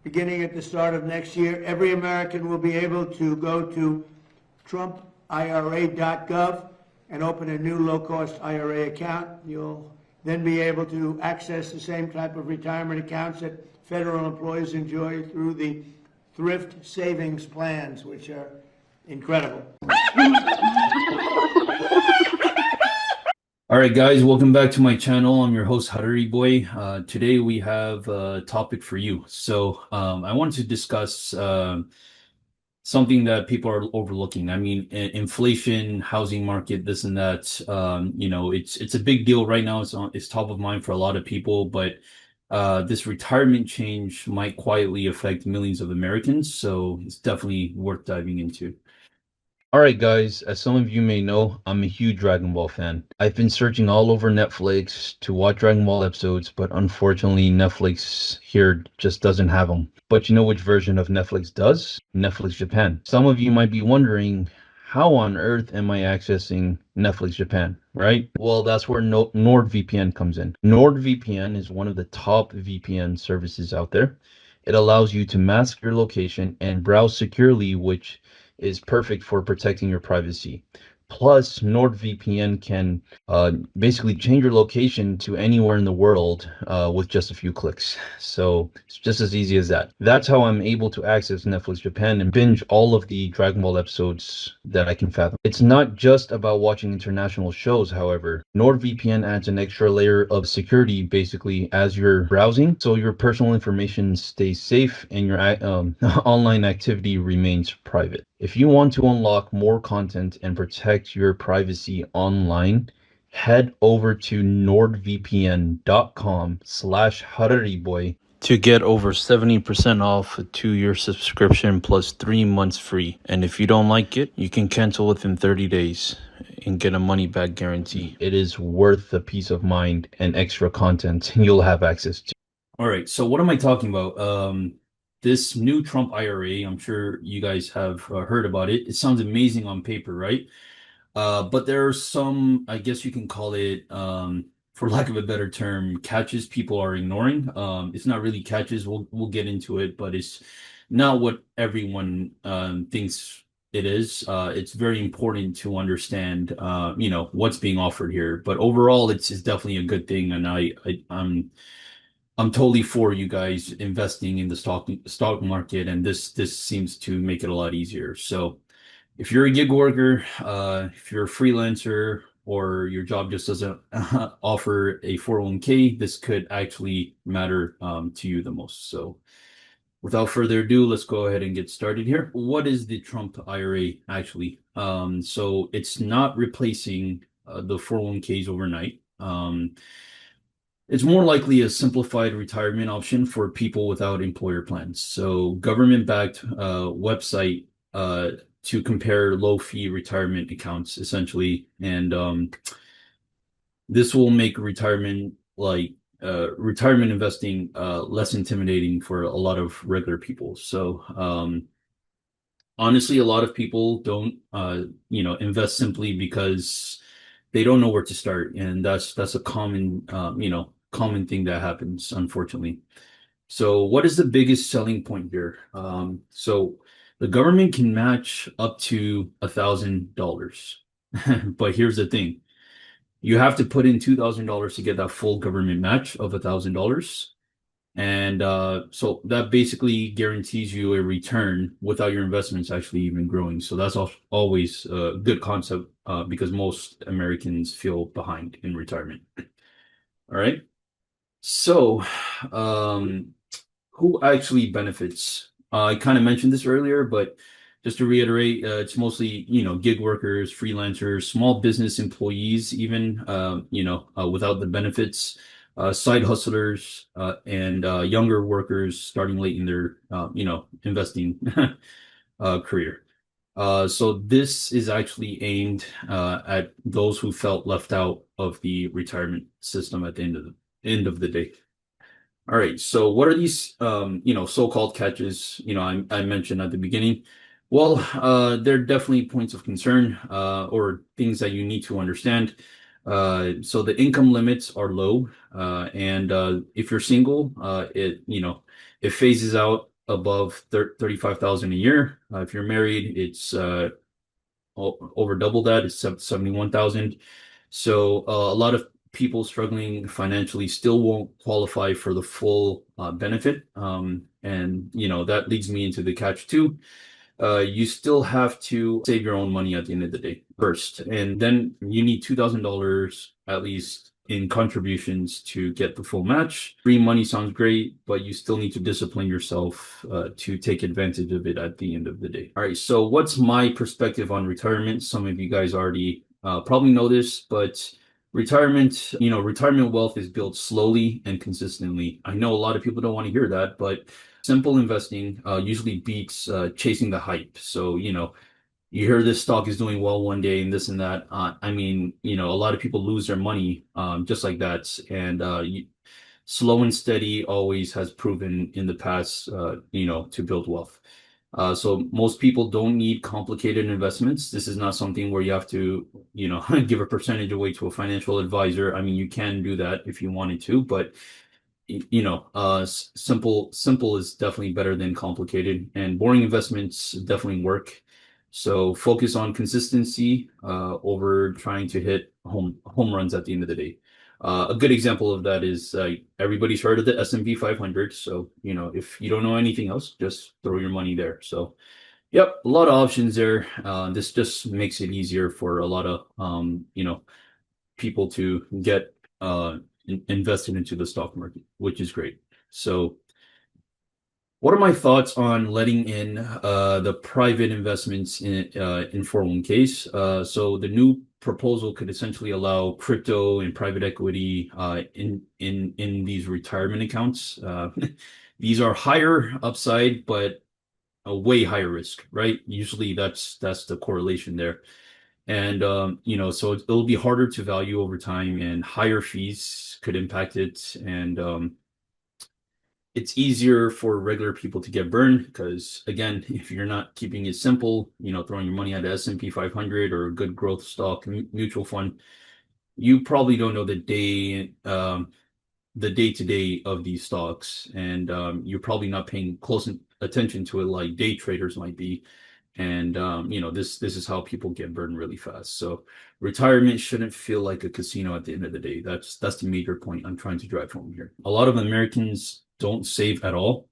beginning at the start of next year, every American will be able to go to TrumpIRA.gov and open a new low-cost IRA account. You'll then be able to access the same type of retirement accounts that federal employees enjoy through the thrift savings plans, which are incredible. All right, guys, welcome back to my channel. I'm your host, Harari Boy. Today we have a topic for you. I wanted to discuss something that people are overlooking. I mean, inflation, housing market, this and that. It's a big deal right now. It's top of mind for a lot of people, but this retirement change might quietly affect millions of Americans. So it's definitely worth diving into. All right, guys, as some of you may know, I'm a huge Dragon Ball fan. I've been searching all over Netflix to watch Dragon Ball episodes, but unfortunately, Netflix here just doesn't have them. But you know which version of Netflix does? Netflix Japan. Some of you might be wondering, how on earth am I accessing Netflix Japan, right? Well, that's where NordVPN comes in. NordVPN is one of the top VPN services out there. It allows you to mask your location and browse securely, which is perfect for protecting your privacy. Plus, NordVPN can basically change your location to anywhere in the world with just a few clicks. So it's just as easy as that. That's how I'm able to access Netflix Japan and binge all of the Dragon Ball episodes that I can fathom. It's not just about watching international shows, however. NordVPN adds an extra layer of security basically as you're browsing, so your personal information stays safe and your online activity remains private. If you want to unlock more content and protect your privacy online, head over to nordvpn.com/harariboy to get over 70% off a 2-year subscription plus 3 months free. And if you don't like it, you can cancel within 30 days and get a money back guarantee. It is worth the peace of mind and extra content you'll have access to. All right, so what am I talking about? This new Trump IRA, I'm sure you guys have heard about it. It sounds amazing on paper, right? But there are some, I guess you can call it, for lack of a better term, catches people are ignoring. It's not really catches. We'll get into it, but it's not what everyone thinks it is. It's very important to understand, what's being offered here. But overall, it's definitely a good thing, and I'm totally for you guys investing in the stock market, and this seems to make it a lot easier. So if you're a gig worker, if you're a freelancer, or your job just doesn't offer a 401k, this could actually matter to you the most. So without further ado, let's go ahead and get started here. What is the Trump IRA actually? So it's not replacing the 401ks overnight. It's more likely a simplified retirement option for people without employer plans. So government-backed website to compare low-fee retirement accounts, essentially. And this will make retirement investing less intimidating for a lot of regular people. So honestly, a lot of people don't invest simply because they don't know where to start, and that's a common thing that happens, unfortunately. So what is the biggest selling point here? So the government can match up to $1,000. But here's the thing. You have to put in $2,000 to get that full government match of $1,000. And so that basically guarantees you a return without your investments actually even growing. So that's always a good concept because most Americans feel behind in retirement. All right. So who actually benefits? I kind of mentioned this earlier, but just to reiterate, it's mostly, gig workers, freelancers, small business employees, even, without the benefits, side hustlers, and younger workers starting late in their, investing career. So this is actually aimed at those who felt left out of the retirement system at the end of the day. All right. So what are these, so-called catches, I mentioned at the beginning? Well, they're definitely points of concern or things that you need to understand. So the income limits are low, and if you're single, it phases out above 35,000 a year. If you're married, it's over double that. It's 71,000. So a lot of people struggling financially still won't qualify for the full benefit. And that leads me into the catch too. You still have to save your own money at the end of the day first, and then you need $2,000 at least in contributions to get the full match. Free money sounds great, but you still need to discipline yourself to take advantage of it at the end of the day. All right, so what's my perspective on retirement? Some of you guys already probably know this, but retirement wealth is built slowly and consistently. I know a lot of people don't want to hear that, but simple investing usually beats chasing the hype. So, you hear this stock is doing well one day and this and that. A lot of people lose their money just like that. And slow and steady always has proven in the past, to build wealth. So most people don't need complicated investments. This is not something where you have to, give a percentage away to a financial advisor. I mean, you can do that if you wanted to, but simple is definitely better than complicated, and boring investments definitely work. So focus on consistency over trying to hit home runs at the end of the day. A good example of that is everybody's heard of the S&P 500. So, if you don't know anything else, just throw your money there. So, yep, a lot of options there. This just makes it easier for a lot of, people to get invested into the stock market, which is great. So, what are my thoughts on letting in the private investments in 401ks? So the new proposal could essentially allow crypto and private equity in these retirement accounts. These are higher upside, but a way higher risk, right? Usually that's the correlation there. And so it'll be harder to value over time, and higher fees could impact it. And it's easier for regular people to get burned because, again, if you're not keeping it simple, throwing your money at the S&P 500 or a good growth stock mutual fund, you probably don't know the day-to-day of these stocks, and you're probably not paying close attention to it like day traders might be. And this is how people get burned really fast. So retirement shouldn't feel like a casino at the end of the day. That's the major point I'm trying to drive home here. A lot of Americans don't save at all.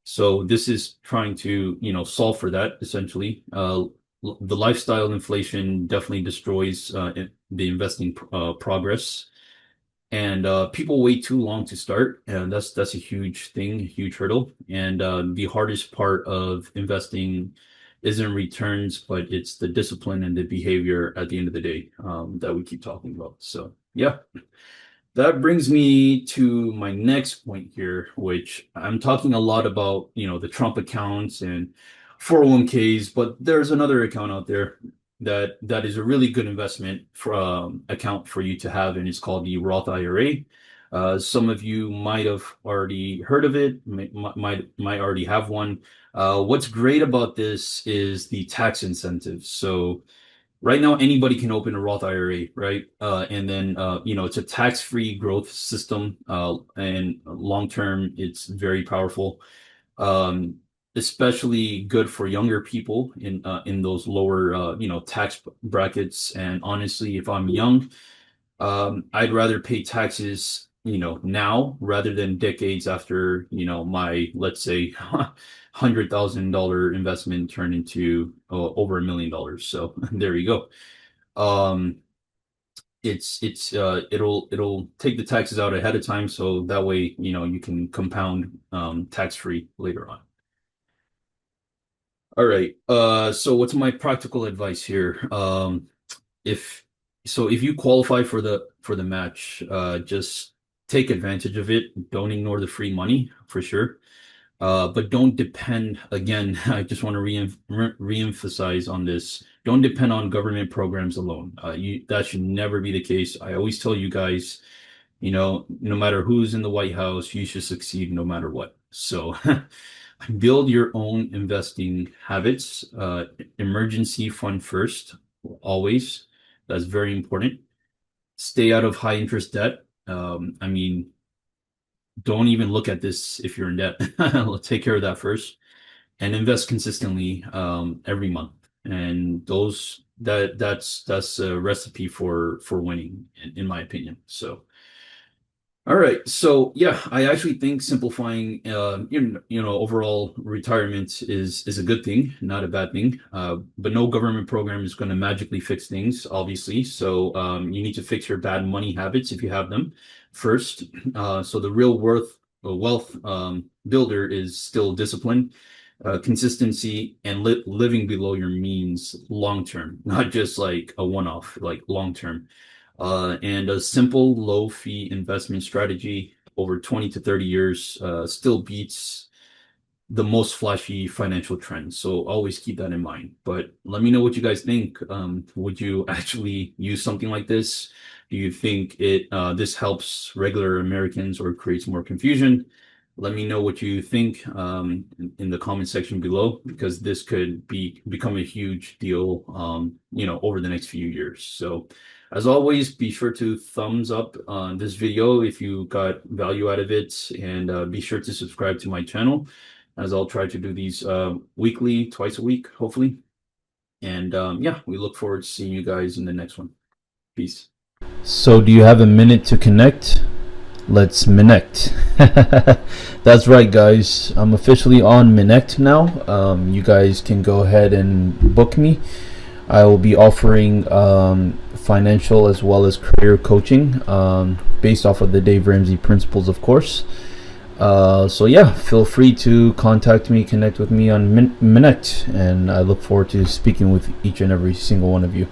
So this is trying to, solve for that essentially. The lifestyle inflation definitely destroys the investing progress. And people wait too long to start, and that's a huge thing, a huge hurdle. And the hardest part of investing isn't returns, but it's the discipline and the behavior at the end of the day that we keep talking about. So yeah, that brings me to my next point here, which I'm talking a lot about, the Trump accounts and 401ks, but there's another account out there that is a really good investment account for you to have, and it's called the Roth IRA. Some of you might have already heard of it, might already have one. What's great about this is the tax incentives. So right now, anybody can open a Roth IRA, right? And then, it's a tax-free growth system, and long term, it's very powerful. Um, Especially good for younger people in those lower, tax brackets. And honestly, if I'm young, I'd rather pay taxes, now rather than decades after, my, let's say, $100,000 investment turned into over $1 million. So there you go. Um, it'll take the taxes out ahead of time, so that way, you can compound tax free later on. All right. So what's my practical advice here? If if you qualify for the match, just take advantage of it. Don't ignore the free money for sure. But don't depend, again, I just want to reemphasize on this. Don't depend on government programs alone. That should never be the case. I always tell you guys, no matter who's in the White House, you should succeed no matter what. So build your own investing habits. Emergency fund first, always. That's very important. Stay out of high interest debt. I mean, don't even look at this if you're in debt. Let's take care of that first and invest consistently every month. And that's a recipe for winning, in my opinion. So all right. So yeah, I actually think simplifying, overall retirement is a good thing, not a bad thing. But no government program is going to magically fix things, obviously. So you need to fix your bad money habits if you have them first. So the real wealth builder is still discipline, consistency, and living below your means long term, not just like a one-off, like long term. And a simple low fee investment strategy over 20 to 30 years still beats the most flashy financial trends. So always keep that in mind. But let me know what you guys think. Would you actually use something like this? Do you think this helps regular Americans or creates more confusion? Let me know what you think in the comment section below, because this could become a huge deal, over the next few years. So as always, be sure to thumbs up on this video if you got value out of it, and be sure to subscribe to my channel, as I'll try to do these weekly, twice a week, hopefully. And yeah, we look forward to seeing you guys in the next one. Peace. So do you have a minute to connect? Let's Minnect. That's right, guys. I'm officially on Minnect now. You guys can go ahead and book me. I will be offering financial as well as career coaching based off of the Dave Ramsey principles, of course. So yeah, feel free to contact me, connect with me on Minnect, and I look forward to speaking with each and every single one of you.